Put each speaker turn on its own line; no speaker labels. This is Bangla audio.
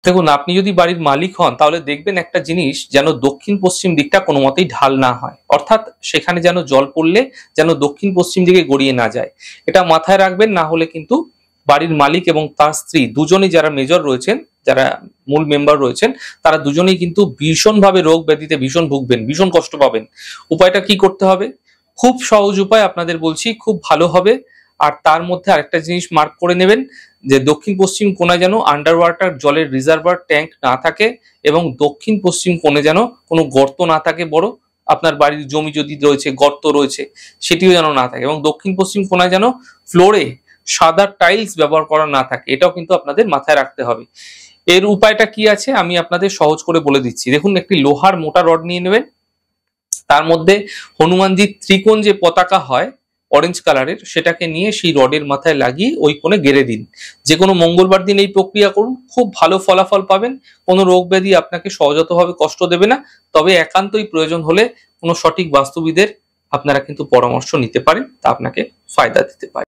দেখুন, আপনি যদি বাড়ির মালিক হন তাহলে দেখবেন একটা জিনিস, যেন দক্ষিণ পশ্চিম দিকটা কোনো মতেই ঢাল না হয়, অর্থাৎ সেখানে যেন জল পড়লে যেন দক্ষিণ পশ্চিম দিকে গড়িয়ে না যায়। এটা মাথায় রাখবেন, না হলে কিন্তু বাড়ির মালিক এবং তার স্ত্রী দুজনেই, যারা মেজর রয়েছেন, যারা মূল মেম্বার রয়েছেন, তারা দুজনেই কিন্তু ভীষণভাবে রোগ ব্যাধিতে ভীষণ ভুগবেন, ভীষণ কষ্ট পাবেন। উপায়টা কি করতে হবে? খুব সহজ উপায় আপনাদের বলছি, খুব ভালো হবে। আর তার মধ্যে আরেকটা জিনিস মার্ক করে নেবেন, যে দক্ষিণ পশ্চিম কোণায় যেন আন্ডার ওয়াটার জলের রিজার্ভার ট্যাঙ্ক না থাকে, এবং দক্ষিণ পশ্চিম কোণে যেন কোনো গর্ত না থাকে বড়। আপনার বাড়ির জমি যদি রয়েছে, গর্ত রয়েছে, সেটিও যেন না থাকে, এবং দক্ষিণ পশ্চিম কোণায় যেন ফ্লোরে সাদা টাইলস ব্যবহার করা না থাকে। এটাও কিন্তু আপনাদের মাথায় রাখতে হবে। এর উপায়টা কি আছে আমি আপনাদের সহজ করে বলে দিচ্ছি। দেখুন, একটি লোহার মোটা রড নিয়ে নেবেন, তার মধ্যে হনুমানজির ত্রিকোণ যে পতাকা হয় অরেঞ্জ কালারের, সেটাকে নিয়ে সেই রডের মাথায় লাগিয়ে ওই কোণে গেড়ে দিন। যে কোনো মঙ্গলবার দিন এই প্রক্রিয়া করুন, খুব ভালো ফলাফল পাবেন। কোনো রোগ ব্যাধি আপনাকে সহজাতভাবে কষ্ট দেবে না। তবে একান্তই প্রয়োজন হলে কোনো সঠিক বাস্তুবিদের আপনারা কিন্তু পরামর্শ নিতে পারেন, তা আপনাকে ফায়দা দিতে পারে।